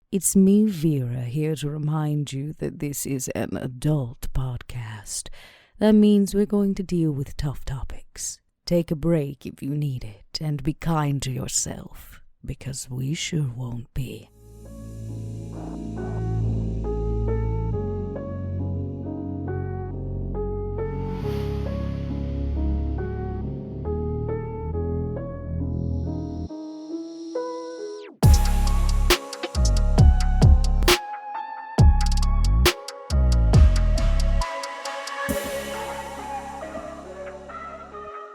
It's me, Vera, here to remind you that this is an adult podcast. That means we're going to deal with tough topics. Take a break if you need it, and be kind to yourself, because we sure won't be.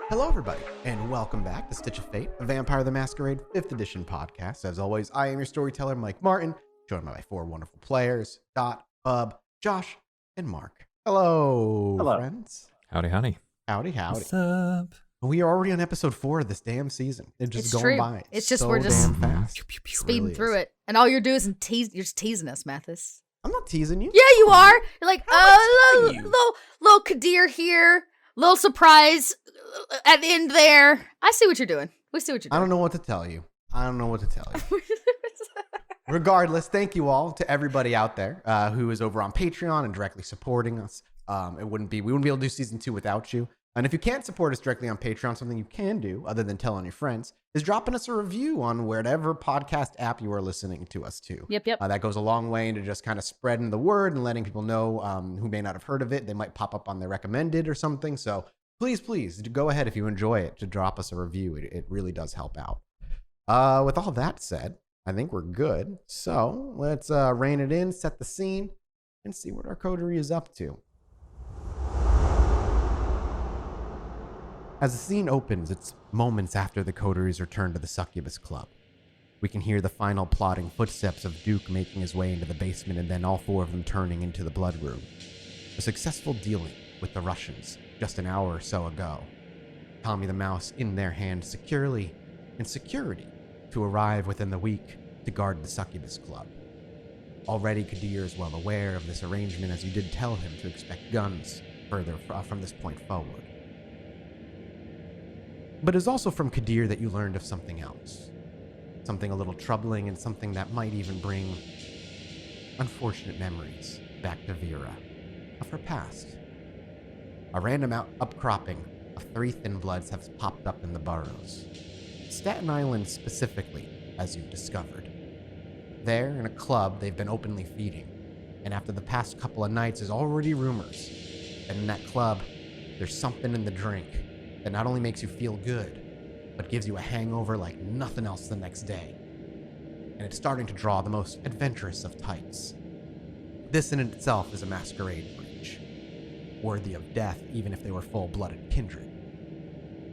Hello, everybody, and welcome back to Stitch of Fate, a Vampire the Masquerade 5th edition podcast. As always, I am your storyteller, Mike Martin, joined by my four wonderful players, Dot, Bub, Josh, and Mark. Hello, friends. Howdy, honey. Howdy. What's up? We are already on episode 4 of this damn season. It's just going true. by. It's just so we're just damn fast. speeding really through is. it, and all you're doing is you're just teasing us, Mathas. I'm not teasing you. Yeah, you are. You're like, How much are you? little Kadir here, little surprise at the end there. I see what you're doing. We see what you're I doing. don't know what to tell you. Regardless, thank you all to everybody out there who is over on Patreon and directly supporting us. We wouldn't be able to do season 2 without you. And if you can't support us directly on Patreon, something you can do other than telling your friends is dropping us a review on whatever podcast app you are listening to us to. Yep. That goes a long way into just kind of spreading the word and letting people know who may not have heard of it. They might pop up on their recommended or something. So please go ahead if you enjoy it to drop us a review. It really does help out. With all that said, I think we're good. So let's rein it in, set the scene, and see what our coterie is up to. As the scene opens, it's moments after the coterie's return to the Succubus Club. We can hear the final plodding footsteps of Duke making his way into the basement and then all four of them turning into the blood room. A successful dealing with the Russians just an hour or so ago. Tommy the Mouse in their hand securely and security to arrive within the week to guard the Succubus Club. Already Kadir is well aware of this arrangement, as you did tell him to expect guns further from this point forward. But it's also from Kadir that you learned of something else. Something a little troubling and something that might even bring unfortunate memories back to Vera of her past. A random upcropping of 3 Thethin-bloods has popped up in the boroughs. Staten Island specifically, as you've discovered. There, in a club, they've been openly feeding. And after the past couple of nights, there's already rumors that in that club, there's something in the drink that not only makes you feel good, but gives you a hangover like nothing else the next day. And it's starting to draw the most adventurous of types. This in itself is a masquerade breach, worthy of death even if they were full-blooded kindred.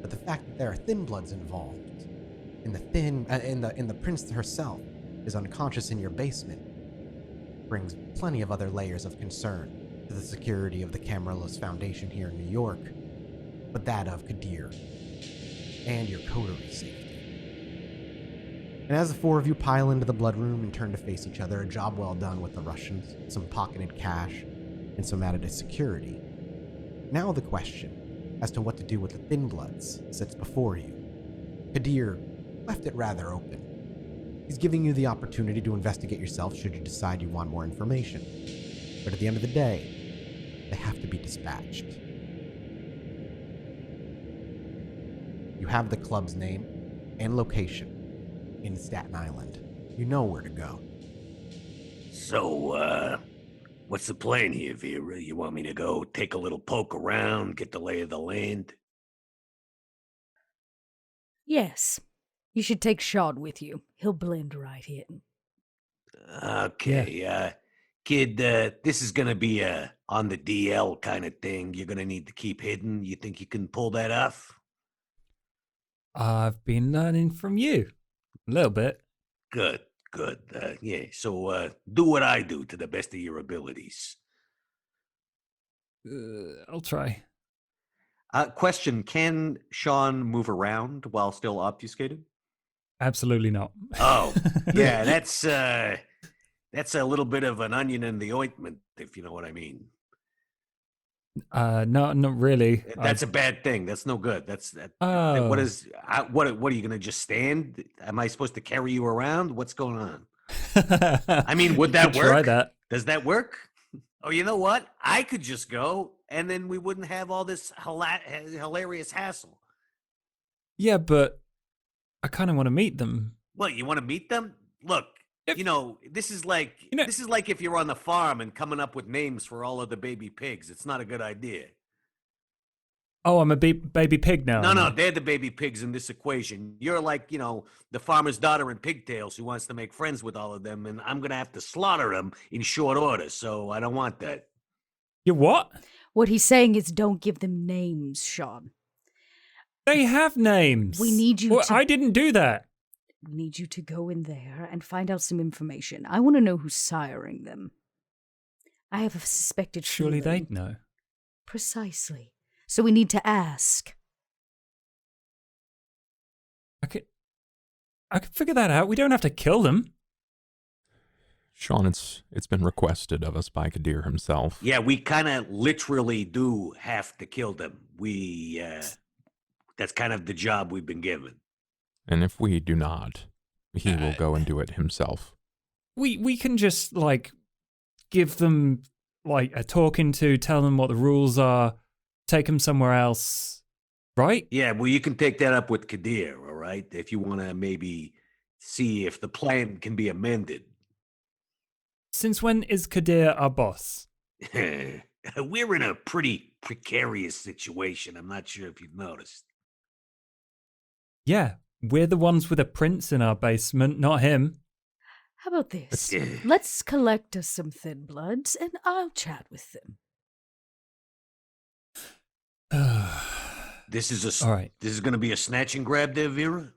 But the fact that there are Thethin-bloods involved, and the prince herself is unconscious in your basement, brings plenty of other layers of concern to the security of the Camaryllis Foundation here in New York, but that of Kadir and your coterie's safety. And as the four of you pile into the blood room and turn to face each other, a job well done with the Russians, some pocketed cash, and some added security. Now the question as to what to do with the Thethin-bloods sits before you. Kadir left it rather open. He's giving you the opportunity to investigate yourself should you decide you want more information. But at the end of the day, they have to be dispatched. You have the club's name and location in Staten Island. You know where to go. So, what's the plan here, Vera? You want me to go take a little poke around, get the lay of the land? Yes, you should take Shad with you. He'll blend right in. Okay, kid, this is gonna be a on the DL kind of thing. You're gonna need to keep hidden. You think you can pull that off? I've been learning from you. A little bit. Good. Yeah, so do what I do to the best of your abilities. I'll try. Question, can Sean move around while still obfuscated? Absolutely not. Oh, yeah, that's a little bit of an onion in the ointment, if you know what I mean. No, not really. That's a bad thing. That's no good. Oh. What are you gonna just stand? Am I supposed to carry you around? What's going on? I mean, would that work? Try that. Does that work? Oh, you know what? I could just go, and then we wouldn't have all this hilarious hassle. Yeah, but I kind of want to meet them. What, you want to meet them? Look, this is like if you're on the farm and coming up with names for all of the baby pigs. It's not a good idea. Oh, I'm a baby pig now. No, they're the baby pigs in this equation. You're like, the farmer's daughter in pigtails who wants to make friends with all of them, and I'm going to have to slaughter them in short order, so I don't want that. You what? What he's saying is don't give them names, Sean. They have names. We need you to... I didn't do that. We need you to go in there and find out some information. I want to know who's siring them. I have a suspected Surely feeling. they'd know. Precisely. So we need to ask. I could figure that out. We don't have to kill them. Sean, it's been requested of us by Kadir himself. Yeah, we kind of literally do have to kill them. That's kind of the job we've been given. And if we do not, he will go and do it himself. We can just, give them, a talking to, tell them what the rules are, take them somewhere else, right? Yeah, well, you can take that up with Kadir, all right? If you want to maybe see if the plan can be amended. Since when is Kadir our boss? We're in a pretty precarious situation. I'm not sure if you've noticed. Yeah, we're the ones with a prince in our basement, not him. How about this? Let's collect us some Thethin-bloods and I'll chat with them. This is all right. This is going to be a snatch and grab there, Vera?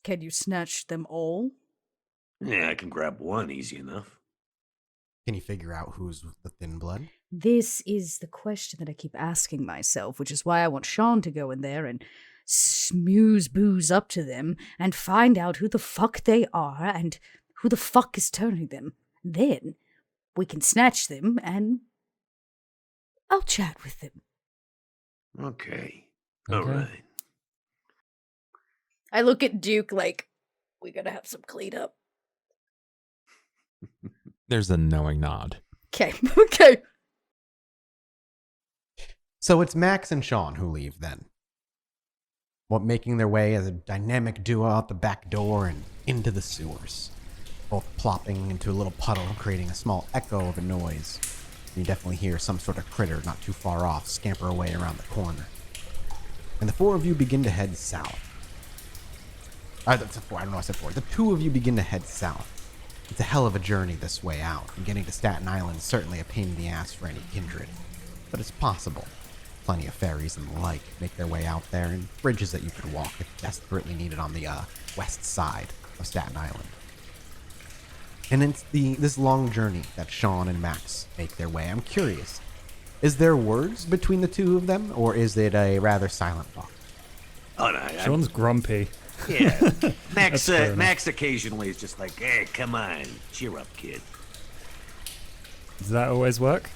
Can you snatch them all? Yeah, I can grab one easy enough. Can you figure out who's the thin blood? This is the question that I keep asking myself, which is why I want Sean to go in there and booze up to them and find out who the fuck they are and who the fuck is turning them. Then we can snatch them and I'll chat with them. Okay. All right. I look at Duke like, we gotta have some cleanup. There's a knowing nod. Okay, okay. So it's Max and Sean who leave then. Making their way as a dynamic duo out the back door and into the sewers. Both plopping into a little puddle, creating a small echo of a noise. You definitely hear some sort of critter not too far off scamper away around the corner. And the four of you begin to head south. I don't know, I said four. The two of you begin to head south. It's a hell of a journey this way out, and getting to Staten Island is certainly a pain in the ass for any kindred. But it's possible. Plenty of ferries and the like make their way out there, and bridges that you could walk if desperately needed on the west side of Staten Island. And it's this long journey that Sean and Max make their way. I'm curious, is there words between the two of them, or is it a rather silent talk? Oh, no, Sean's grumpy. Yeah. Max occasionally is just like, hey, come on, cheer up, kid. Does that always work?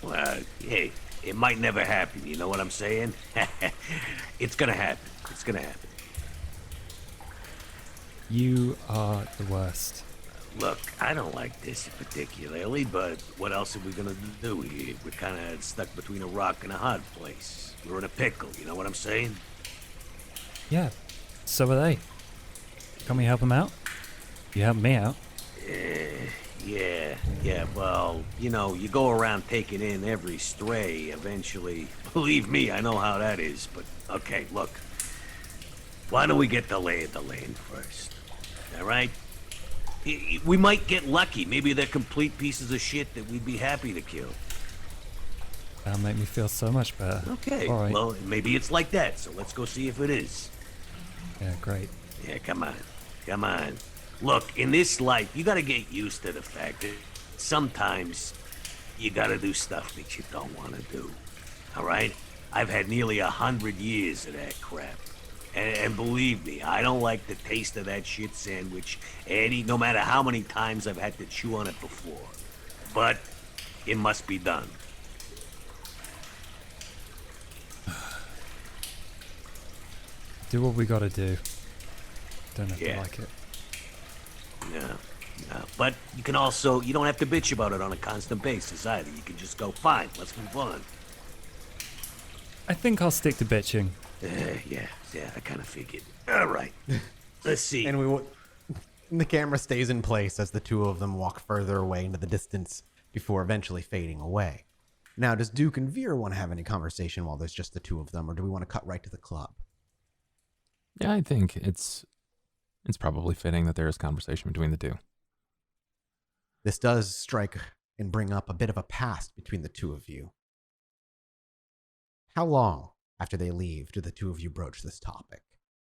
Well, hey, it might never happen, you know what I'm saying? It's gonna happen. It's gonna happen. You are the worst. Look, I don't like this particularly, but what else are we gonna do here? We're kind of stuck between a rock and a hard place. We're in a pickle, you know what I'm saying? Yeah, so are they. Can we help them out? You help me out. Yeah, well, you go around taking in every stray eventually. Believe me, I know how that is, but okay, look. Why don't we get the lay of the land first? All right? We might get lucky. Maybe they're complete pieces of shit that we'd be happy to kill. That'll make me feel so much better. Okay, all right. Well, maybe it's like that, so let's go see if it is. Yeah, great. Yeah, come on. Look, in this life, you gotta get used to the fact that sometimes you gotta do stuff that you don't want to do. All right? I've had nearly 100 years of that crap. And believe me, I don't like the taste of that shit sandwich, no matter how many times I've had to chew on it before. But it must be done. Do what we gotta do. Don't have to like it. Yeah. But you can also, you don't have to bitch about it on a constant basis either. You can just go, fine, let's move on. I think I'll stick to bitching. Yeah, I kind of figured. All right, let's see. And the camera stays in place as the two of them walk further away into the distance before eventually fading away. Now, does Duke and Vera want to have any conversation while there's just the two of them, or do we want to cut right to the club? Yeah, I think it's probably fitting that there is conversation between the two. This does strike and bring up a bit of a past between the two of you. How long after they leave do the two of you broach this topic?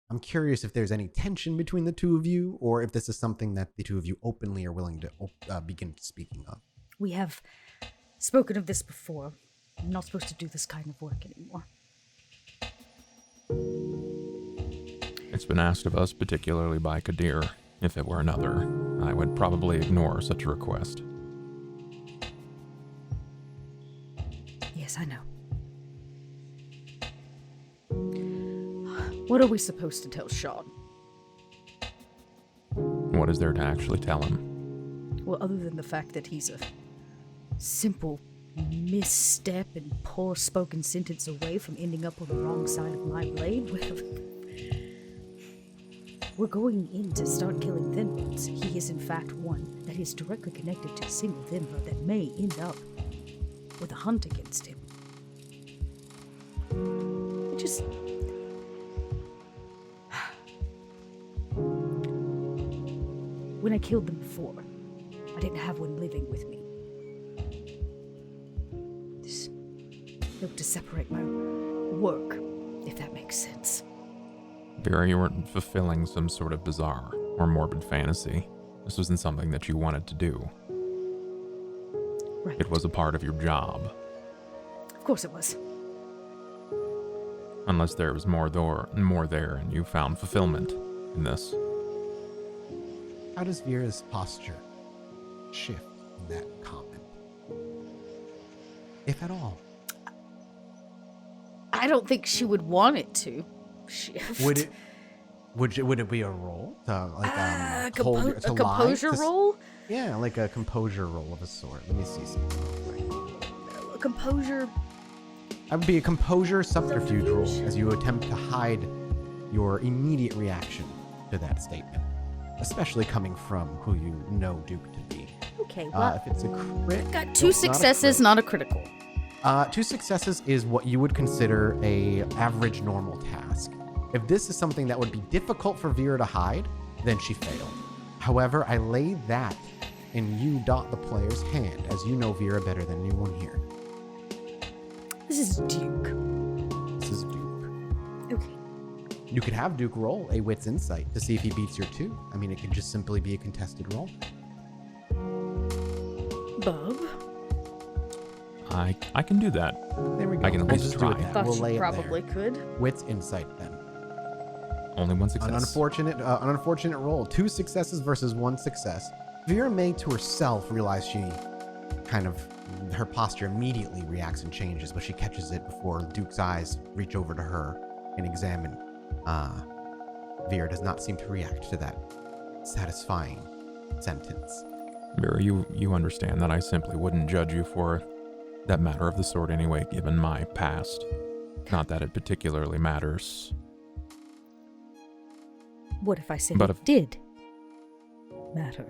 I'm curious if there's any tension between the two of you, or if this is something that the two of you openly are willing to begin speaking of. We have spoken of this before. I'm not supposed to do this kind of work anymore. It's been asked of us, particularly by Kadir. If it were another, I would probably ignore such a request. Yes, I know. What are we supposed to tell Sean? What is there to actually tell him? Well, other than the fact that he's a simple misstep and poor spoken sentence away from ending up on the wrong side of my blade, we're going in to start killing Thethin-bloods. He is in fact one that is directly connected to a single Thethin-blood that may end up with a hunt against him. It just... When I killed them before, I didn't have one living with me. Just look to separate my work, if that makes sense. Vera, you weren't fulfilling some sort of bizarre or morbid fantasy. This wasn't something that you wanted to do. Right. It was a part of your job. Of course it was. Unless there was more there and you found fulfillment in this. How does Vera's posture shift in that comment? If at all. I don't think she would want it to shift. Would it be a roll? A to lie? composure roll? Yeah, like a composure roll of a sort. Let me see something real quick. A composure... That would be a composure subterfuge roll as you attempt to hide your immediate reaction to that statement, especially coming from who you know Duke to be. Okay, well... If it's a crit... Got two successes, not a critical. 2 successes is what you would consider a average normal task. If this is something that would be difficult for Vera to hide, then she failed. However, I lay that in you, the player's hand, as you know Vera better than anyone here. This is Duke. This is Duke. Okay. You could have Duke roll a wit's insight to see if he beats your 2. I mean, it could just simply be a contested roll. Bub? I can do that. There we go. I can at We'll least just do try. it then. Thought We'll you lay it probably there. could. Wit's insight then. Only one success. An unfortunate roll. 2 successes versus 1 success. Vera may to herself realize her posture immediately reacts and changes, but she catches it before Duke's eyes reach over to her and examine. Vera does not seem to react to that satisfying sentence. Vera, you understand that I simply wouldn't judge you for that matter of the sort anyway, given my past. Not that it particularly matters. What if I said But it did matter?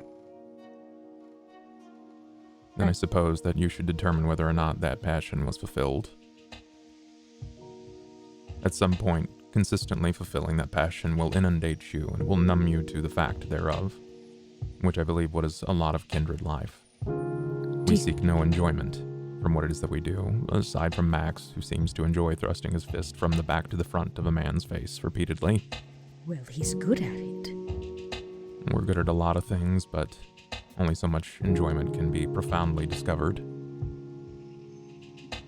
Then I suppose that you should determine whether or not that passion was fulfilled. At some point, consistently fulfilling that passion will inundate you and will numb you to the fact thereof, which I believe what is a lot of kindred life. We seek no enjoyment from what it is that we do, aside from Max, who seems to enjoy thrusting his fist from the back to the front of a man's face repeatedly. Well, he's good at it. We're good at a lot of things, but only so much enjoyment can be profoundly discovered.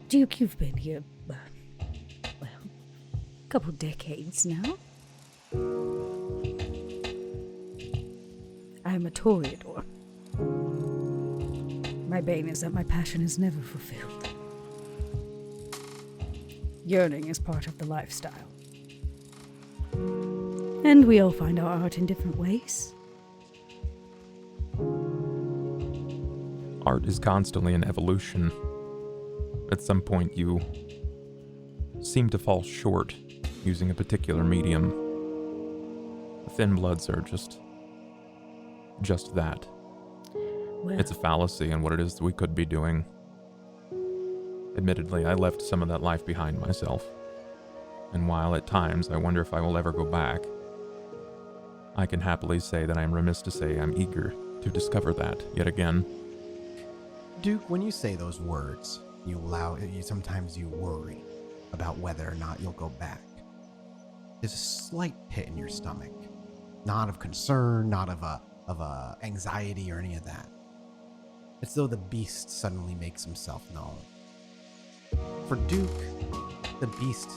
Duke, you've been here, well, a couple decades now. I'm a Toreador. My bane is that my passion is never fulfilled. Yearning is part of the lifestyle. And we all find our art in different ways. Art is constantly in evolution. At some point, you seem to fall short using a particular medium. The Thethin-bloods are just that. Well, It's a fallacy in what it is that we could be doing. Admittedly, I left some of that life behind myself. And while at times I wonder if I will ever go back, I can happily say that I am remiss to say I'm eager to discover that yet again. Duke, when you say those words, sometimes you worry about whether or not you'll go back. There's a slight pit in your stomach, not of concern, not of a anxiety or any of that. It's though the beast suddenly makes himself known. For Duke, the beast,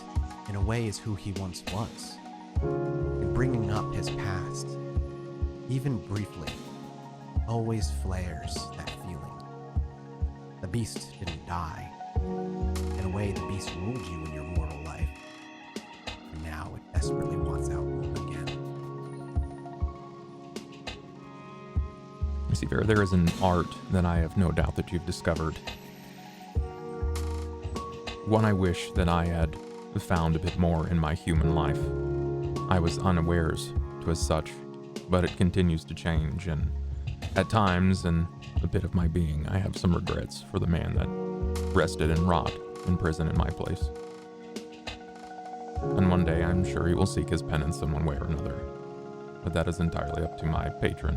in a way, is who he once was. And bringing up his past, even briefly, always flares that feeling. The beast didn't die. In a way, the beast ruled you in your mortal life. And now it desperately wants out rule again. You see, Vera, there is an art that I have no doubt that you've discovered. One I wish that I had found a bit more in my human life. I was unawares to as such, but it continues to change, and at times, in a bit of my being, I have some regrets for the man that rested and rot in prison in my place. And one day I'm sure he will seek his penance in one way or another, but that is entirely up to my patron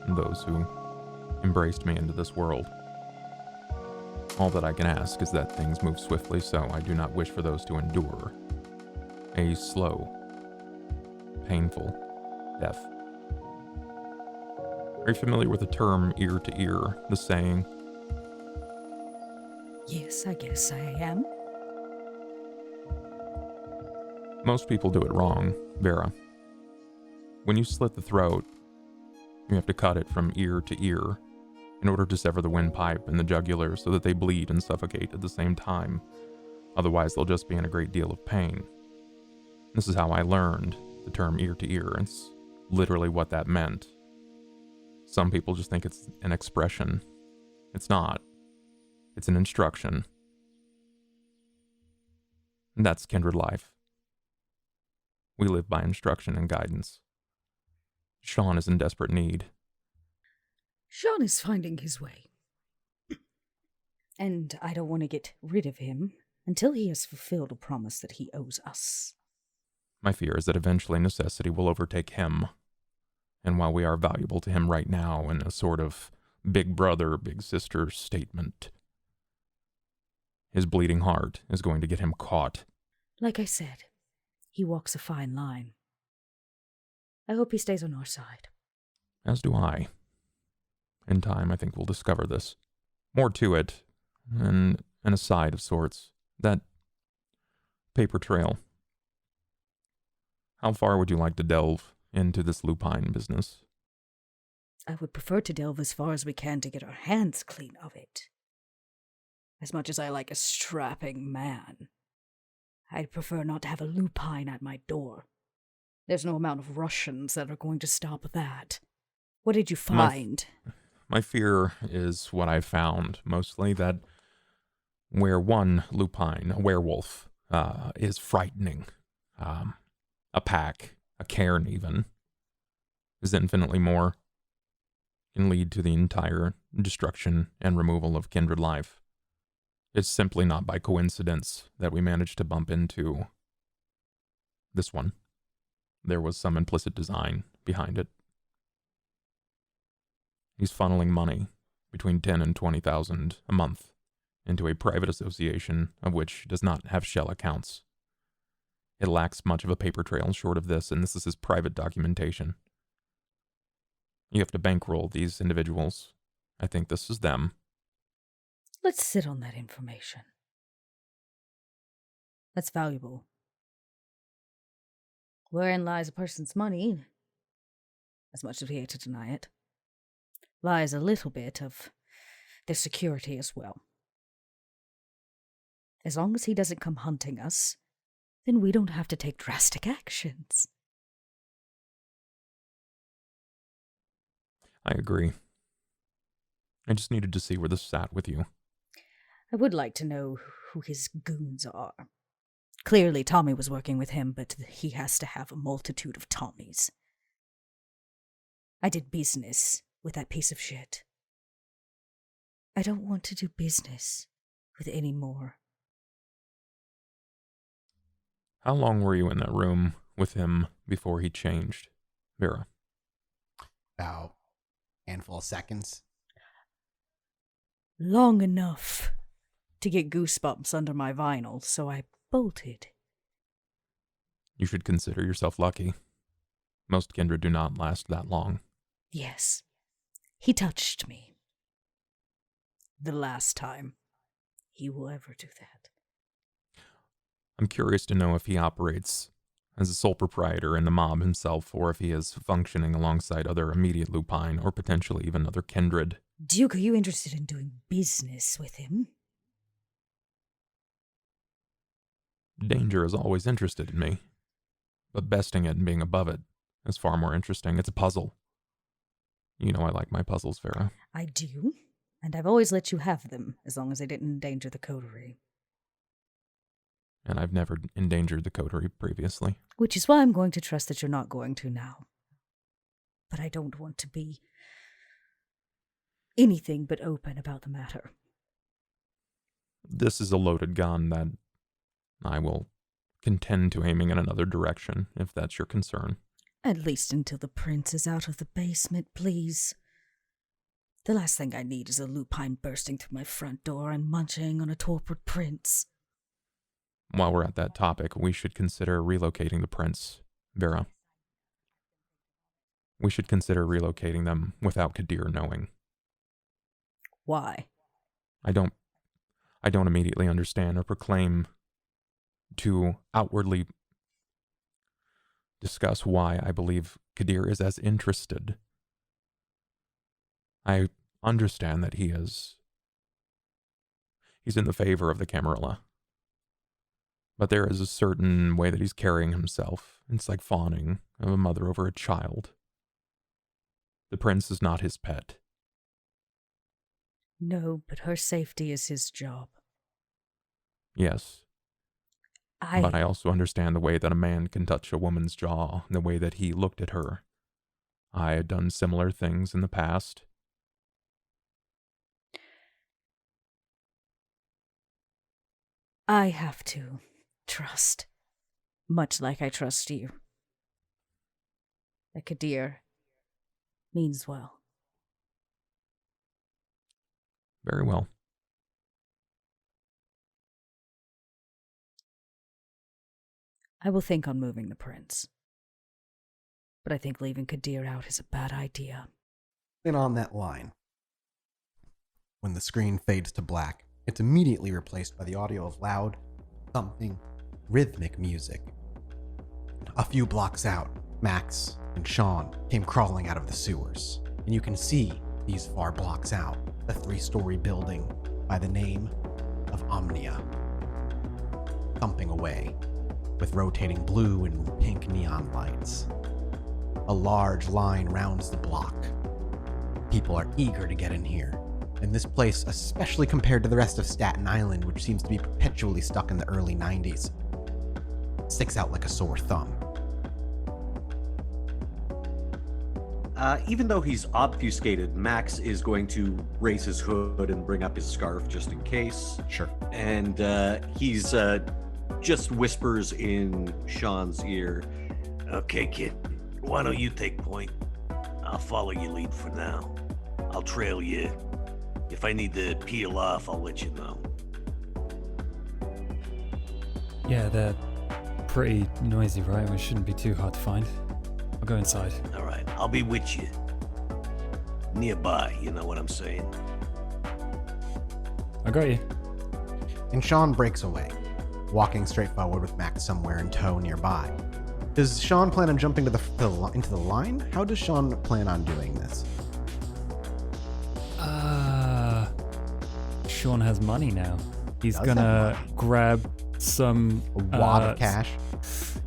and those who embraced me into this world. All that I can ask is that things move swiftly, so I do not wish for those to endure a slow, painful death. Are you familiar with the term ear to ear, the saying? yes, I guess I am. Most people do it wrong, Vera. When you slit the throat, you have to cut it from ear to ear in order to sever the windpipe and the jugular so that they bleed and suffocate at the same time. Otherwise, they'll just be in a great deal of pain. This is how I learned the term ear to ear. It's literally what that meant. Some people just think it's an expression. It's not. It's an instruction. And that's kindred life. We live by instruction and guidance. Sean is in desperate need. Sean is finding his way. And I don't want to get rid of him until he has fulfilled a promise that he owes us. My fear is that eventually necessity will overtake him. And while we are valuable to him right now in a sort of big brother, big sister statement, his bleeding heart is going to get him caught. Like I said, he walks a fine line. I hope he stays on our side. As do I. In time, I think we'll discover this. More to it, and an aside of sorts. That paper trail. How far would you like to delve into this Lupine business? I would prefer to delve as far as we can to get our hands clean of it. As much as I like a strapping man, I'd prefer not to have a Lupine at my door. There's no amount of Russians that are going to stop that. What did you find? My fear is what I found, mostly that where one Lupine, a werewolf, is frightening, a pack, a cairn even, is infinitely more, can lead to the entire destruction and removal of kindred life. It's simply not by coincidence that we managed to bump into this one. There was some implicit design behind it. He's funneling money between 10 and 20,000 a month into a private association of which does not have shell accounts. It lacks much of a paper trail short of this, and this is his private documentation. You have to bankroll these individuals. I think this is them. Let's sit on that information. That's valuable. Wherein lies a person's money, as much as we hate to deny it, lies a little bit of their security as well. As long as he doesn't come hunting us, then we don't have to take drastic actions. I agree. I just needed to see where this sat with you. I would like to know who his goons are. Clearly, Tommy was working with him, but he has to have a multitude of Tommies. I did business with that piece of shit. I don't want to do business with any more. How long were you in that room with him before he changed, Vera? About a handful of seconds. Long enough to get goosebumps under my vinyl, so I bolted. You should consider yourself lucky. Most kindred do not last that long. Yes, he touched me. The last time he will ever do that. I'm curious to know if he operates as a sole proprietor in the mob himself, or if he is functioning alongside other immediate Lupine, or potentially even other kindred. Duke, are you interested in doing business with him? Danger has always interested in me, but besting it and being above it is far more interesting. It's a puzzle. You know I like my puzzles, Vera. I do, and I've always let you have them, as long as they didn't endanger the coterie. And I've never endangered the coterie previously. Which is why I'm going to trust that you're not going to now. But I don't want to be anything but open about the matter. This is a loaded gun that I will contend to aiming in another direction, if that's your concern. At least until the prince is out of the basement, please. The last thing I need is a lupine bursting through my front door and munching on a torpid prince. While we're at that topic, we should consider relocating the prince, Vera. We should consider relocating them without Kadir knowing. Why? I don't immediately understand or proclaim to outwardly discuss why I believe Kadir is as interested. I understand that he's in the favor of the Camarilla. But there is a certain way that he's carrying himself. It's like fawning of a mother over a child. The prince is not his pet. No, but her safety is his job. Yes. But I also understand the way that a man can touch a woman's jaw, the way that he looked at her. I had done similar things in the past. I have to trust, much like I trust you, that Kadir means well. Very well. I will think on moving the prince. But I think leaving Kadir out is a bad idea. And on that line, when the screen fades to black, it's immediately replaced by the audio of loud, thumping, rhythmic music. A few blocks out, Max and Sean came crawling out of the sewers, and you can see these far blocks out the 3-story building by the name of Omnia, thumping away with rotating blue and pink neon lights. A large line rounds the block. People are eager to get in here, and this place, especially compared to the rest of Staten Island, which seems to be perpetually stuck in the early 90s, sticks out like a sore thumb. Even though he's obfuscated, Max is going to raise his hood and bring up his scarf just in case. Sure. And he's just whispers in Sean's ear. Okay, kid. Why don't you take point? I'll follow your lead for now. I'll trail you. If I need to peel off, I'll let you know. Yeah, they're pretty noisy, right? Which shouldn't be too hard to find. I'll go inside. All right, I'll be with you. Nearby, you know what I'm saying? I got you. And Sean breaks away, walking straight forward with Max somewhere in tow nearby. Does Sean plan on jumping into the line? How does Sean plan on doing this? Sean has money now. He's Does gonna have money. grab some A wad of cash?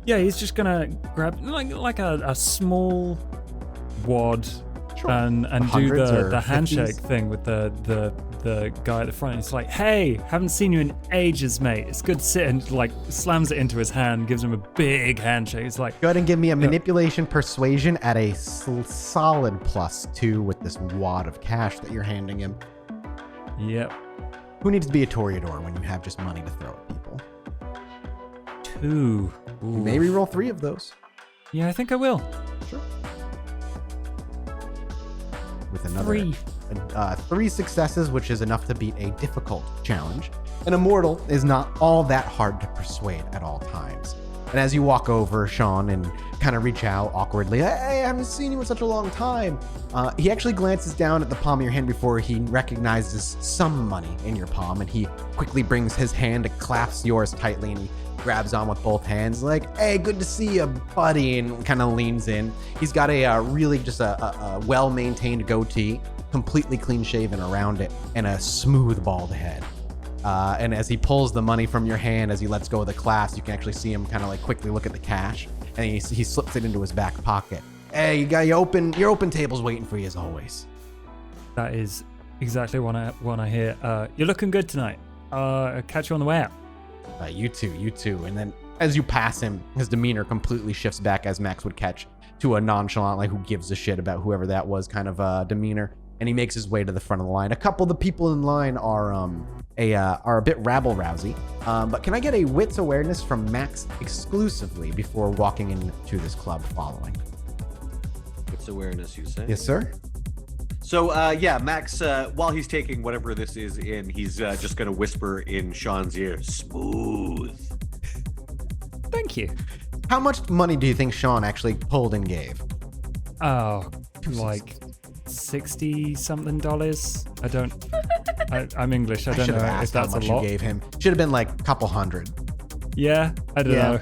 Yeah, he's just gonna grab like a small wad, Sure. and do hundreds or the handshake 50s? thing with the guy at the front. He's like, "Hey, haven't seen you in ages, mate. It's good to sit," and like slams it into his hand, gives him a big handshake. He's like, Go ahead and give me a manipulation persuasion at a solid +2 with this wad of cash that you're handing him. "Yep, Who needs to be a Toreador when you have just money to throw at people? 2." You may re-roll 3 of those. Yeah, I think I will. Sure. With another 3. 3 successes, which is enough to beat a difficult challenge. An immortal is not all that hard to persuade at all times. And as you walk over, Sean, and kind of reach out awkwardly, "Hey, I haven't seen you in such a long time." He actually glances down at the palm of your hand before he recognizes some money in your palm, and he quickly brings his hand and clasps yours tightly, and he grabs on with both hands like, "Hey, good to see you, buddy," and kind of leans in. He's got a really just a well-maintained goatee, completely clean-shaven around it, and a smooth bald head. And as he pulls the money from your hand, as he lets go of the clasp, you can actually see him kind of like quickly look at the cash, and he slips it into his back pocket. "Hey, you got your open table's waiting for you as always." That is exactly what I hear. You're looking good tonight. I'll catch you on the way out. You too. And then as you pass him, his demeanor completely shifts back, as Max would catch, to a nonchalant, like, who gives a shit about whoever that was kind of demeanor. And he makes his way to the front of the line. A couple of the people in line are a bit rabble-rousy. But can I get a wits awareness from Max exclusively before walking into this club following? Wits awareness, you say? Yes, sir. So, Max, while he's taking whatever this is in, he's just going to whisper in Sean's ear, "Smooth." Thank you. How much money do you think Sean actually pulled and gave? Oh, like $60-something. I'm English. I don't should have know asked if that's how much a lot. you gave him. Should have been like a couple hundred. Yeah, I don't know.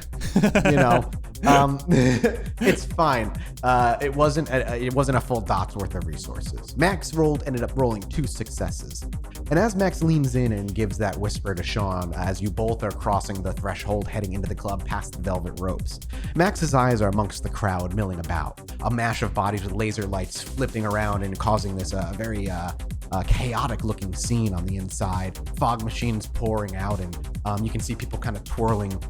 You know, it's fine. It wasn't a full dot's worth of resources. Max ended up rolling 2 successes. And as Max leans in and gives that whisper to Sean, as you both are crossing the threshold heading into the club past the velvet ropes, Max's eyes are amongst the crowd milling about, a mash of bodies with laser lights flipping around and causing this very chaotic looking scene on the inside. Fog machines pouring out, and you can see people kind of twirling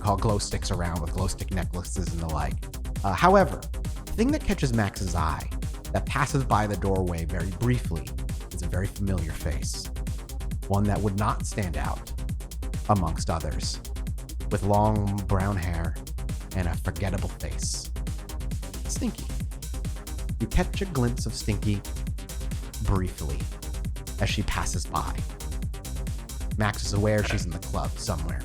glow sticks around with glow stick necklaces and the like. However, the thing that catches Max's eye, that passes by the doorway very briefly, is a very familiar face. One that would not stand out amongst others, with long brown hair and a forgettable face. Stinky. You catch a glimpse of Stinky briefly as she passes by. Max is aware she's in the club somewhere.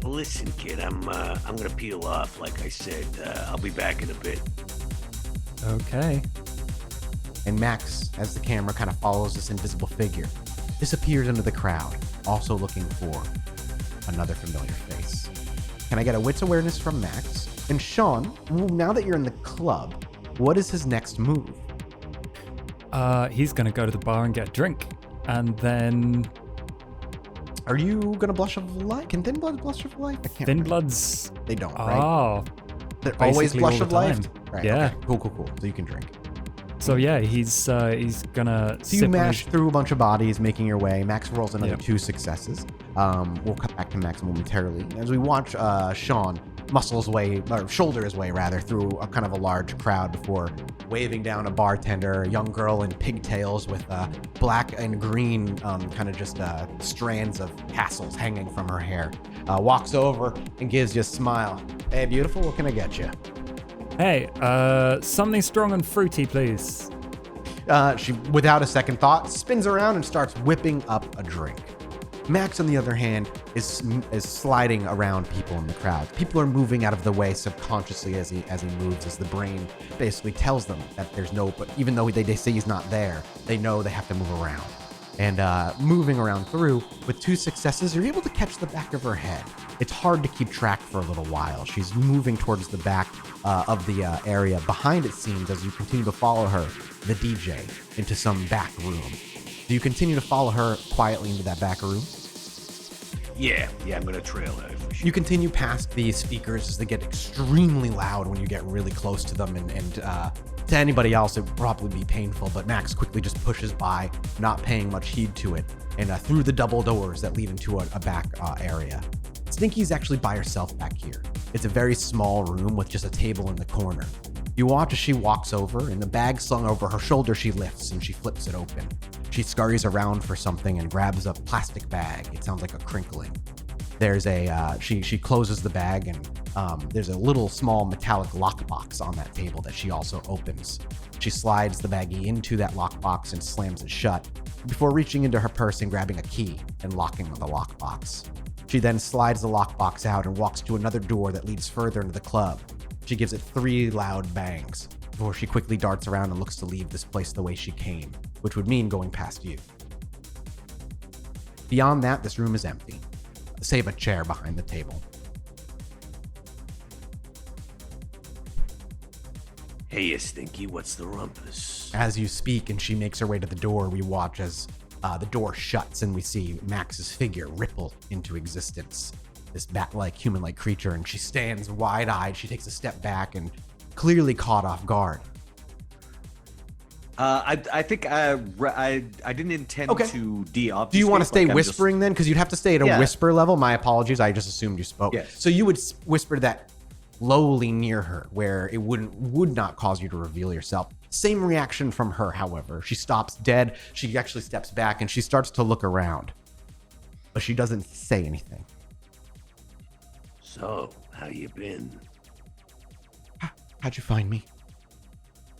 Listen, kid, I'm gonna peel off. Like I said, I'll be back in a bit. Okay. And Max, as the camera kind of follows this invisible figure, disappears into the crowd, also looking for another familiar face. Can I get a wits awareness from Max? And Sean, now that you're in the club, what is his next move? He's gonna go to the bar and get a drink, and then Are you gonna blush of life? Can Thethin-blood blush of life? I can't remember. Thin-blood's. They don't, right? Oh, They're always basically blush all of the life? time. Right, Yeah. okay. Cool. So you can drink. so yeah, he's gonna. So you sip on mash his- through a bunch of bodies, making your way. Max rolls another Yep. 2 successes. We'll cut back to Max momentarily as we watch Sean shoulder his way through a kind of a large crowd before waving down a bartender, a young girl in pigtails with black and green kind of just strands of tassels hanging from her hair. Walks over and gives you a smile. "Hey, beautiful, what can I get you?" Hey, something strong and fruity, please. She, without a second thought, spins around and starts whipping up a drink. Max, on the other hand, is sliding around people in the crowd. People are moving out of the way subconsciously as he moves, as the brain basically tells them that there's no, but even though they say he's not there, they know they have to move around. And moving around through, with 2 successes, you're able to catch the back of her head. It's hard to keep track for a little while. She's moving towards the back of the area. Behind, it seems, as you continue to follow her, the DJ, into some back room. Do you continue to follow her quietly into that back room? Yeah, I'm gonna trail her for sure. You continue past the speakers as they get extremely loud when you get really close to them, and To anybody else, it would probably be painful, but Max quickly just pushes by, not paying much heed to it, and through the double doors that lead into a back area. Stinky's actually by herself back here. It's a very small room with just a table in the corner. You watch as she walks over, and the bag slung over her shoulder she lifts and she flips it open. She scurries around for something and grabs a plastic bag. It sounds like a crinkling. There's a, she closes the bag, and there's a little small metallic lockbox on that table that she also opens. She slides the baggie into that lockbox and slams it shut before reaching into her purse and grabbing a key and locking the lockbox. She then slides the lockbox out and walks to another door that leads further into the club. She gives it 3 loud bangs before she quickly darts around and looks to leave this place the way she came, which would mean going past you. Beyond that, this room is empty, save a chair behind the table. Hey, Stinky, what's the rumpus? As you speak and she makes her way to the door, we watch as the door shuts and we see Max's figure ripple into existence. This bat-like, human-like creature, and she stands wide-eyed. She takes a step back and clearly caught off guard. I think I didn't intend to de-obfuscate. Do you want to stay like whispering then? Because you'd have to stay at a whisper level. My apologies. I just assumed you spoke. Yes. So you would whisper that lowly near her, where it would not cause you to reveal yourself. Same reaction from her, however. She stops dead. She actually steps back and she starts to look around, but she doesn't say anything. So, how you been? How'd you find me?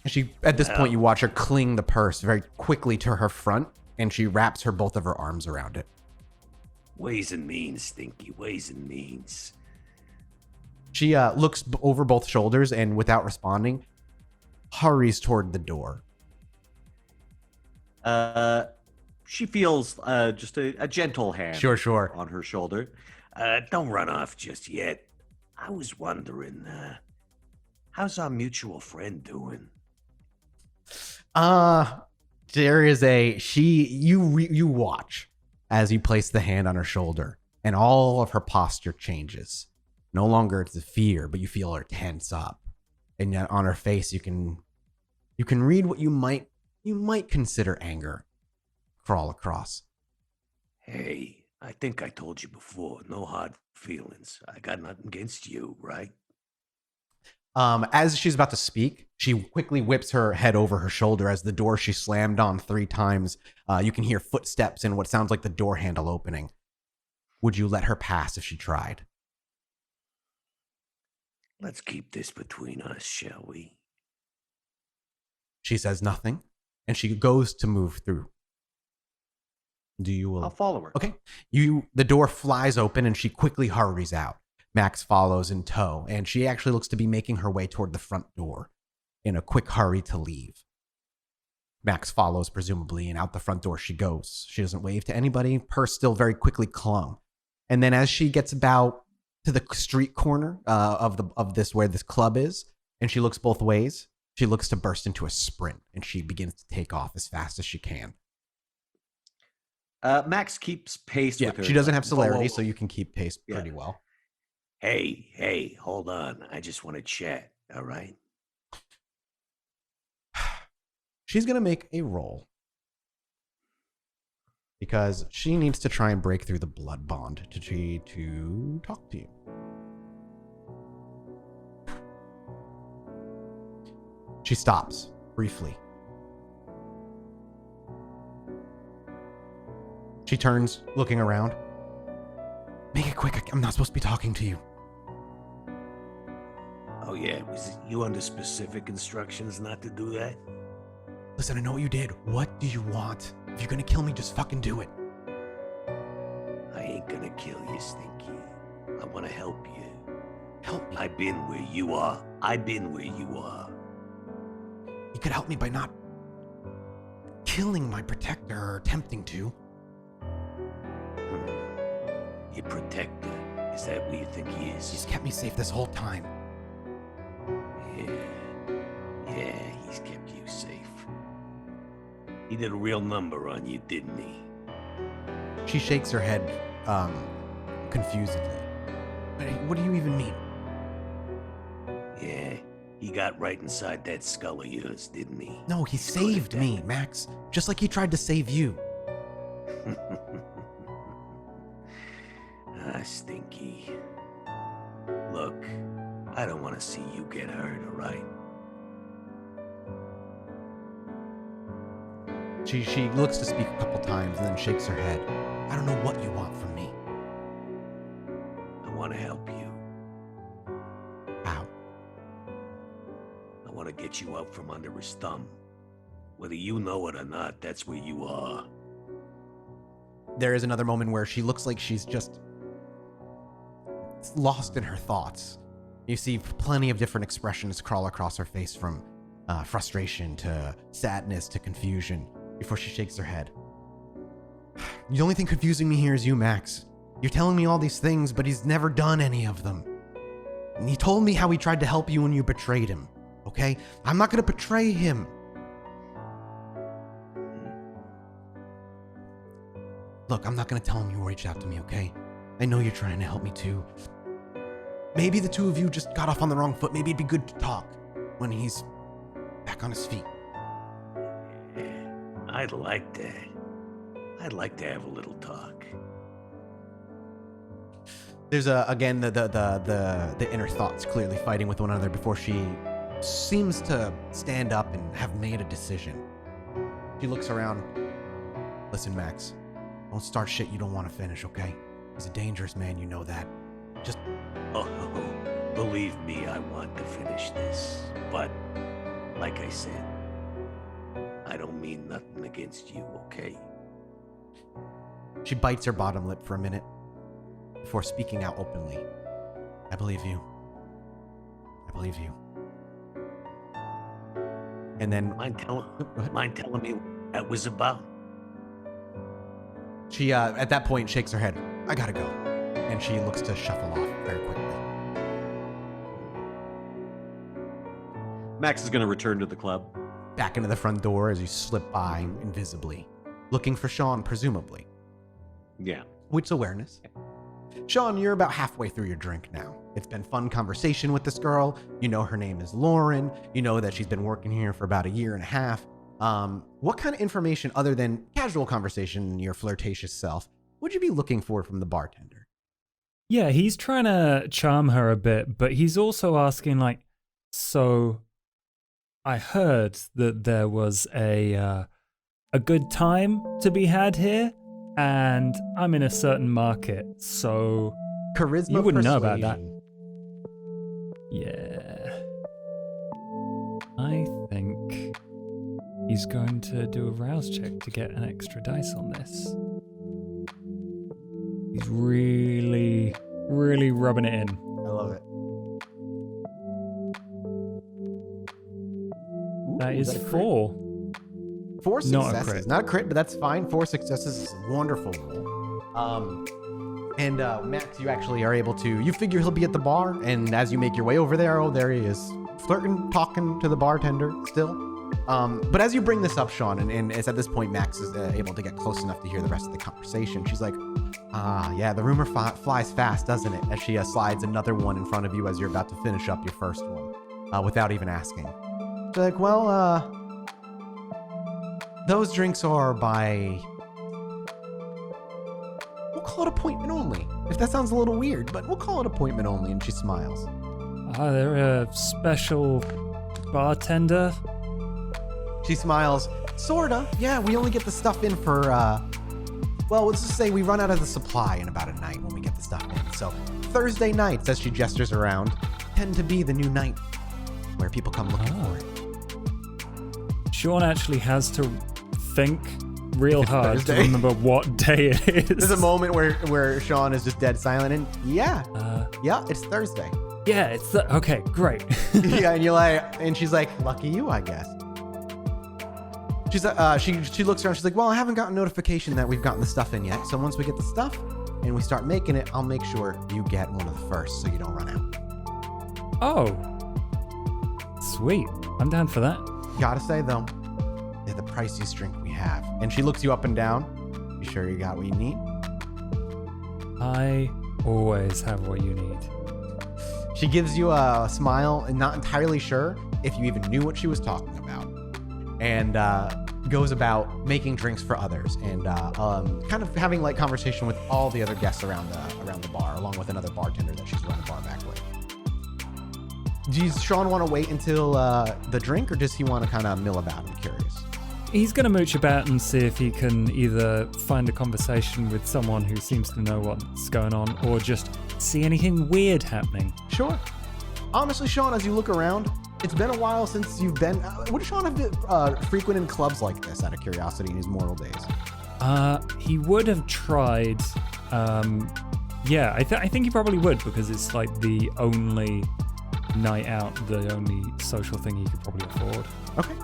And she, at this point, you watch her cling the purse very quickly to her front, and she wraps both of her arms around it. Ways and means, Stinky. Ways and means. She looks over both shoulders and, without responding, hurries toward the door. She feels just a gentle hand. Sure. On her shoulder. Don't run off just yet. I was wondering, how's our mutual friend doing? There is you watch as you place the hand on her shoulder, and all of her posture changes. No longer it's a fear, but you feel her tense up, and yet on her face you can read what you might consider anger crawl across. Hey, I think I told you before, no hard feelings. I got nothing against you, right? As she's about to speak, she quickly whips her head over her shoulder as the door she slammed on 3 times. You can hear footsteps and what sounds like the door handle opening. Would you let her pass if she tried? Let's keep this between us, shall we? She says nothing, and she goes to move through. I'll follow her. Okay. The door flies open and she quickly hurries out. Max follows in tow, and she actually looks to be making her way toward the front door in a quick hurry to leave. Max follows, presumably, and out the front door she goes. She doesn't wave to anybody, purse still very quickly clung. And then as she gets about to the street corner of this where this club is, and she looks both ways, she looks to burst into a sprint, and she begins to take off as fast as she can. Max keeps pace with her. She doesn't have celerity, so you can keep pace pretty well. Hey, hold on. I just want to chat, all right? She's going to make a roll because she needs to try and break through the blood bond to talk to you. She stops briefly. She turns, looking around. Make it quick. I'm not supposed to be talking to you. Oh, yeah. Was you under specific instructions not to do that? Listen, I know what you did. What do you want? If you're going to kill me, just fucking do it. I ain't going to kill you, Stinky. I want to help you. Help me. I've been where you are. You could help me by not killing my protector or attempting to. Your protector? Is that what you think he is? He's kept me safe this whole time. Yeah, he's kept you safe. He did a real number on you, didn't he? She shakes her head, confusedly. What do you even mean? Yeah, He got right inside that skull of yours, didn't he? No, he saved me, Max. Just like he tried to save you. Stinky. Look, I don't want to see you get hurt, all right? She looks to speak a couple times and then shakes her head. I don't know what you want from me. I want to help you. How? I want to get you out from under his thumb. Whether you know it or not, that's where you are. There is another moment where she looks like she's just lost in her thoughts. You see plenty of different expressions crawl across her face, from frustration to sadness to confusion, before she shakes her head. The only thing confusing me here is you, Max. You're telling me all these things, but he's never done any of them. And he told me how he tried to help you when you betrayed him, okay? I'm not gonna betray him. Look, I'm not gonna tell him you reached out to me, okay? I know you're trying to help me too. Maybe the two of you just got off on the wrong foot. Maybe it'd be good to talk when he's back on his feet. I'd like that. I'd like to have a little talk. There's again the inner thoughts clearly fighting with one another before she seems to stand up and have made a decision. She looks around. Listen, Max, don't start shit you don't want to finish, okay? He's a dangerous man, you know that. Just... Oh, believe me, I want to finish this. But, like I said, I don't mean nothing against you, okay? She bites her bottom lip for a minute before speaking out openly. I believe you. I believe you. And then... Mind telling me what that was about? She, at that point, shakes her head. I gotta go. And she looks to shuffle off very quickly. Max is going to return to the club. Back into the front door as you slip by invisibly. Looking for Sean, presumably. Yeah. Wits awareness. Sean, you're about halfway through your drink now. It's been fun conversation with this girl. You know her name is Lauren. You know that she's been working here for about 1.5 years. What kind of information, other than casual conversation and your flirtatious self, would you be looking for from the bartender? Yeah, he's trying to charm her a bit, but he's also asking, like, so I heard that there was a good time to be had here, and I'm in a certain market, so Charisma, you wouldn't know about persuasion. that. Yeah. I think he's going to do a rouse check to get an extra dice on this. He's really, really rubbing it in. I love it. Ooh, That is a crit? 4. 4 successes. Not a crit. Not a crit, but that's fine. 4 successes is a wonderful roll. And Max, you actually are able to... You figure he'll be at the bar, and as you make your way over there, oh, there he is. Flirting, talking to the bartender still. But as you bring this up, Sean, and it's at this point Max is able to get close enough to hear the rest of the conversation. She's like, yeah, the rumor flies fast, doesn't it? As she slides another one in front of you as you're about to finish up your first one, without even asking. She's like, well, those drinks are by... We'll call it appointment only. If that sounds a little weird, but we'll call it appointment only, and she smiles. They're a special bartender. She smiles. Sorta. Yeah, we only get the stuff in for, well, let's just say we run out of the supply in about a night when we get the stuff in. So Thursday nights, as she gestures around, tend to be the new night where people come looking for it. Sean actually has to think real hard Thursday. to remember what day it is. There's a moment where Sean is just dead silent and, yeah, it's Thursday. Yeah, it's okay, great. Yeah, and you're like, and she's like, lucky you, I guess. She's she looks around. She's like, well, I haven't gotten notification that we've gotten the stuff in yet. So once we get the stuff and we start making it, I'll make sure you get one of the first, so you don't run out. Oh, sweet. I'm down for that. Gotta say though, they're the priciest drink we have. And she looks you up and down. You sure you got what you need? I always have what you need. She gives you a smile and not entirely sure if you even knew what she was talking about. And goes about making drinks for others and kind of having like conversation with all the other guests around the bar, along with another bartender that she's run the bar back with. Does Sean want to wait until the drink, or does he want to kind of mill about? I'm curious. He's going to mooch about and see if he can either find a conversation with someone who seems to know what's going on, or just see anything weird happening. Sure. Honestly, Sean, as you look around, it's been a while since you've been... would Sean have been frequenting clubs like this, out of curiosity, in his mortal days? He would have tried. Yeah, I think he probably would, because it's like the only night out, the only social thing he could probably afford. Okay.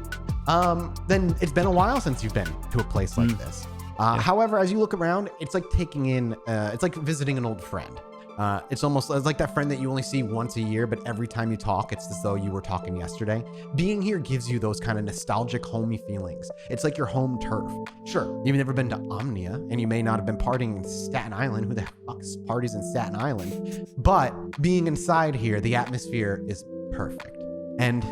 Then it's been a while since you've been to a place like this. However, as you look around, it's like taking in... it's like visiting an old friend. It's like that friend that you only see once a year, but every time you talk, it's as though you were talking yesterday. Being here gives you those kind of nostalgic, homey feelings. It's like your home turf. Sure, you've never been to Omnia, and you may not have been partying in Staten Island. Who the fuck parties in Staten Island? But being inside here, the atmosphere is perfect, and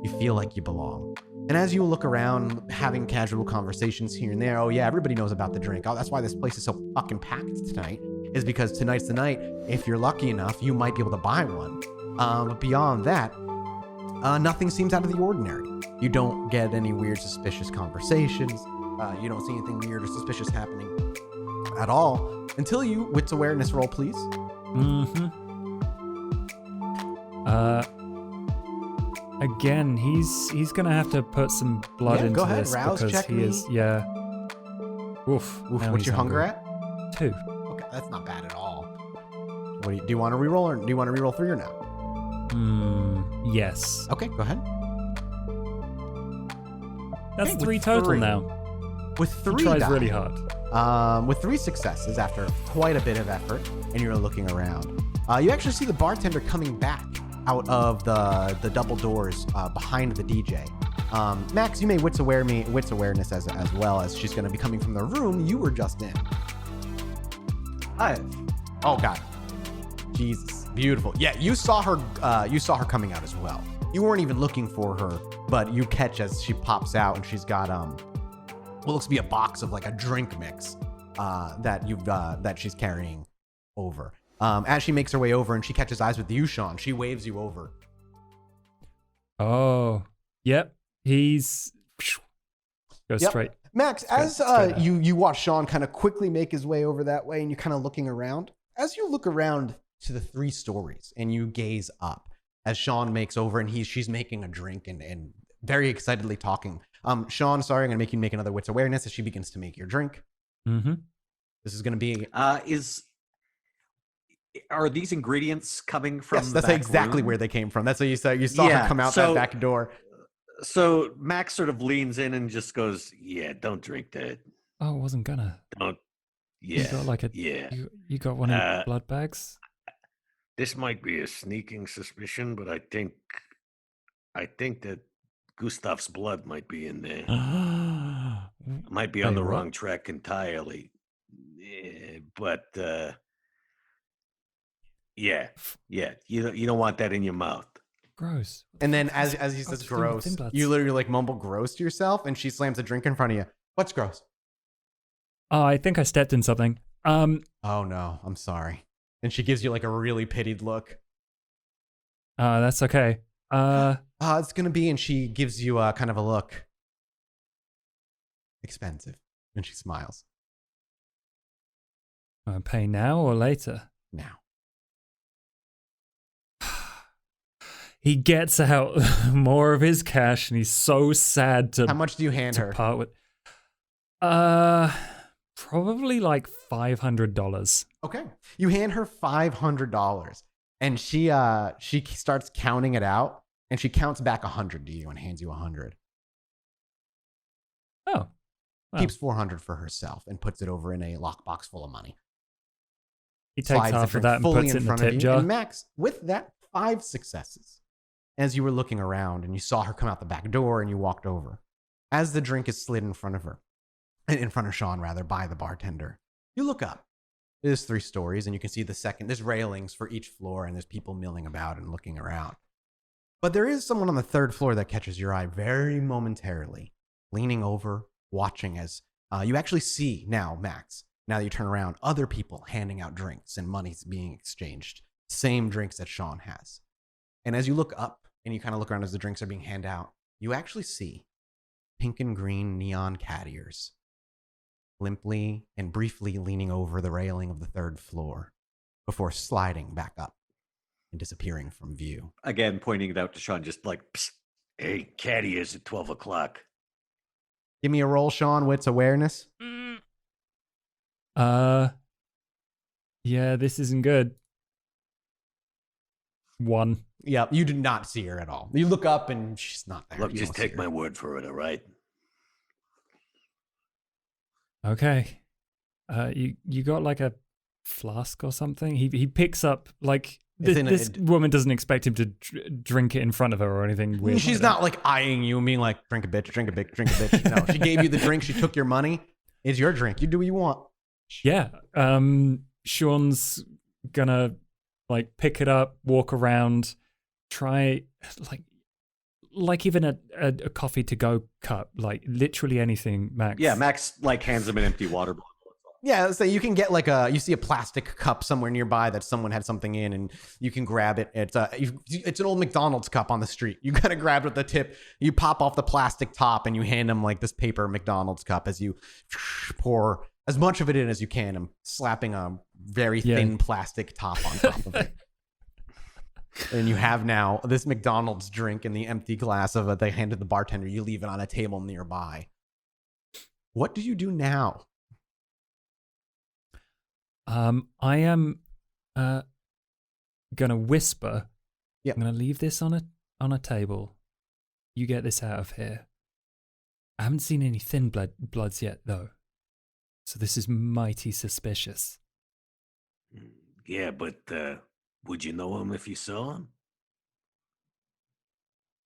you feel like you belong. And as you look around, having casual conversations here and there, oh yeah, everybody knows about the drink. Oh, that's why this place is so fucking packed tonight. Is because tonight's the night. If you're lucky enough, you might be able to buy one. But beyond that, nothing seems out of the ordinary. You don't get any weird, suspicious conversations. You don't see anything weird or suspicious happening at all until you wits awareness roll, please. Again, he's gonna have to put some blood into go ahead. this Rouse because check he me. is. Yeah. Oof. Now What's he's your hunger hungry. at? 2. Okay, that's not bad at all. What do you want to reroll, or do you want to reroll 3 or no? Yes. Okay, go ahead. That's Okay, 3 with total 3. now. With 3 He tries die, really hard. with 3 successes after quite a bit of effort, and you're looking around, you actually see the bartender coming back out of the double doors behind the DJ. Max, you may wits awareness as well, as she's going to be coming from the room you were just in. 5. Oh God, Jesus, beautiful. Yeah, you saw her. You saw her coming out as well. You weren't even looking for her, but you catch as she pops out, and she's got what looks to be a box of like a drink mix that she's carrying over. As she makes her way over and she catches eyes with you, Sean, she waves you over. Oh, yep. He's goes straight. Max, as you watch Sean kind of quickly make his way over that way, and you're kind of looking around. As you look around to the 3 stories and you gaze up as Sean makes over, and she's making a drink and very excitedly talking. Sean, sorry, I'm gonna make you make another wits awareness as she begins to make your drink. This is gonna be Are these ingredients coming from? Yes, that's the back exactly room? where they came from. That's what you saw. You saw her come out that back door. So Max sort of leans in and just goes, "Yeah, don't drink that. Oh, I wasn't gonna. Don't. Yeah, You got like a. yeah. You got one of the blood bags. This might be a sneaking suspicion, but I think that Gustav's blood might be in there. Might be on the wrong track entirely. But yeah. You don't want that in your mouth. Gross. And then as he says gross, you literally like mumble gross to yourself, and she slams a drink in front of you. What's gross? Oh, I think I stepped in something. Oh no, I'm sorry. And she gives you like a really pitied look. That's okay. It's gonna be, and she gives you kind of a look. Expensive. And she smiles. Pay now or later? Now. He gets out more of his cash, and he's so sad to. How much do you hand her? Part with. Probably like $500. Okay. You hand her $500, and she starts counting it out, and she counts back 100 to you and hands you 100. Oh. Wow. Keeps 400 for herself and puts it over in a lockbox full of money. He takes half of that and puts it in the tip jar. And Max, with that, 5 successes. As you were looking around and you saw her come out the back door and you walked over. As the drink is slid in front of her, in front of Sean rather, by the bartender, you look up It is 3 stories, and you can see the second. There's railings for each floor, and there's people milling about and looking around. But there is someone on the 3rd floor that catches your eye very momentarily, leaning over, watching as you actually see now, Max. Now that you turn around, other people handing out drinks and money's being exchanged. Same drinks that Sean has. And as you look up and you kind of look around as the drinks are being handed out, you actually see pink and green neon cat ears, limply and briefly leaning over the railing of the 3rd floor before sliding back up and disappearing from view. Again, pointing it out to Sean, just like, psst, Hey, Caddy is at 12 o'clock. Give me a roll, Sean. Wits awareness. Yeah, this isn't good. 1. Yeah, you did not see her at all. You look up and she's not there. Look, You just don't see take her. my word for it, all right? Okay. You got like a flask or something? He picks up like this woman doesn't expect him to drink it in front of her or anything weird. She's not like eyeing you and being like, drink a bitch, drink a bitch, drink a bitch. No, she gave you the drink. She took your money. It's your drink. You do what you want. Yeah. Sean's gonna like pick it up, walk around, try like even a coffee to go cup, like literally anything, Max. yeah, Max like hands him an empty water bottle. Yeah, so you can get like you see a plastic cup somewhere nearby that someone had something in, and you can grab it. It's an old McDonald's cup on the street. You gotta grab it at the tip. You pop off the plastic top, and you hand them like this paper McDonald's cup as you pour as much of it in as you can, and slapping a very thin plastic top on top of it. And you have now this McDonald's drink in the empty glass of it. They handed the bartender. You leave it on a table nearby. What do you do now? I am gonna whisper. Yep. I'm gonna leave this on a table. You get this out of here. I haven't seen any Thethin-bloods yet, though. So this is mighty suspicious. Yeah, but would you know him if you saw him?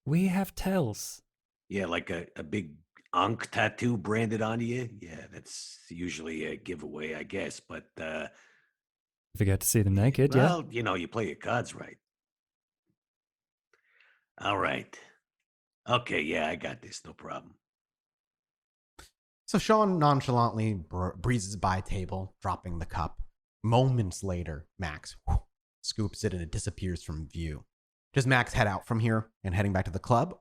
We have tells. Yeah, like a big Ankh tattoo branded onto you? Yeah, that's usually a giveaway, I guess. But, If you get to see them naked, well, you know, you play your cards right. All right. Okay, yeah, I got this. No problem. So Sean nonchalantly breezes by a table, dropping the cup. Moments later, Max scoops it and it disappears from view. Does Max head out from here and heading back to the club?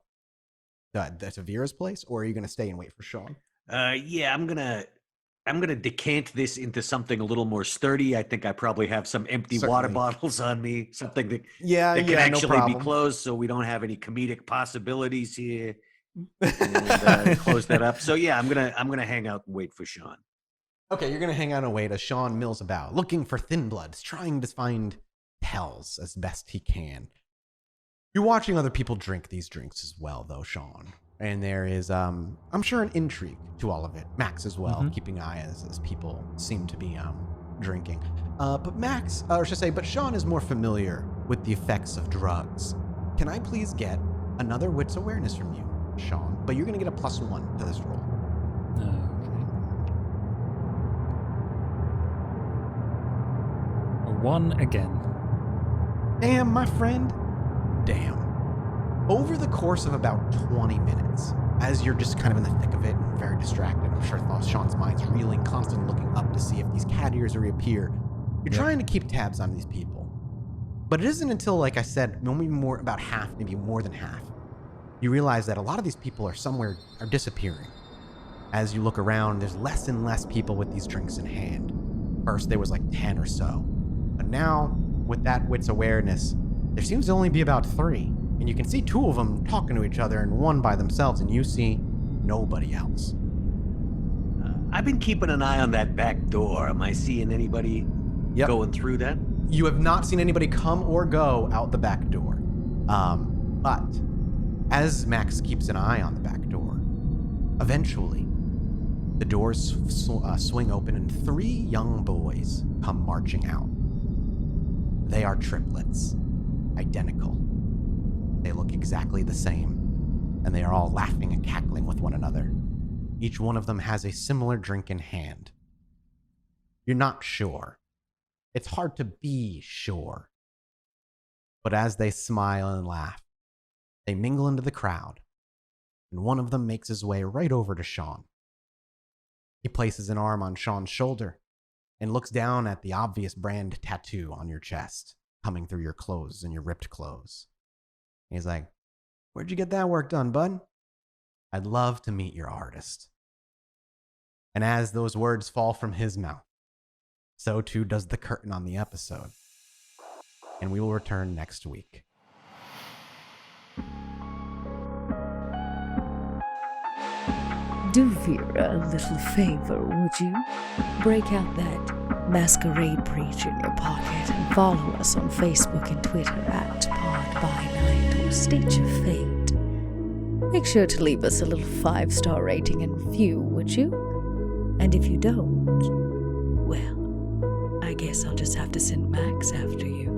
That's Vera's place, or are you going to stay and wait for Sean? Yeah, I'm gonna decant this into something a little more sturdy. I think I probably have some empty water Certainly. bottles on me, something that That can actually no be problem. closed, so we don't have any comedic possibilities here. And close that up. So yeah, I'm gonna hang out and wait for Sean. Okay, you're going to hang out and wait as Sean mills about, looking for Thethin-bloods, trying to find tells as best he can. You're watching other people drink these drinks as well, though, Sean. And there is, I'm sure, an intrigue to all of it. Max as well, keeping eye as people seem to be drinking. But Max, or should I say, but Sean is more familiar with the effects of drugs. Can I please get another wits awareness from you, Sean? But you're going to get a +1 to this roll. Okay. A 1 again. Damn, my friend. Damn. Over the course of about 20 minutes, as you're just kind of in the thick of it and very distracted, I'm sure Sean's mind's reeling, constantly looking up to see if these cat ears reappear. You're trying to keep tabs on these people. But it isn't until, like I said, maybe more, about half, maybe more than half, you realize that a lot of these people are disappearing. As you look around, there's less and less people with these drinks in hand. First, there was like 10 or so. But now, with that wits awareness, there seems to only be about 3. And you can see 2 of them talking to each other and 1 by themselves, and you see nobody else. I've been keeping an eye on that back door. Am I seeing anybody going through that? You have not seen anybody come or go out the back door. But as Max keeps an eye on the back door, eventually the doors swing open and 3 young boys come marching out. They are triplets, identical. They look exactly the same, and they are all laughing and cackling with one another. Each one of them has a similar drink in hand. You're not sure It's hard to be sure. But as they smile and laugh, they mingle into the crowd, and one of them makes his way right over to Sean. He places an arm on Sean's shoulder and looks down at the obvious brand tattoo on your chest, coming through your clothes and your ripped clothes. He's like, "Where'd you get that work done, bud? I'd love to meet your artist." And as those words fall from his mouth, so too does the curtain on the episode. And we will return next week. Do Vera a little favor, would you? Break out that Masquerade breach in your pocket and follow us on Facebook and Twitter at PodByNight or State Your Fate. Make sure to leave us a little 5-star rating and review, would you? And if you don't, well, I guess I'll just have to send Max after you.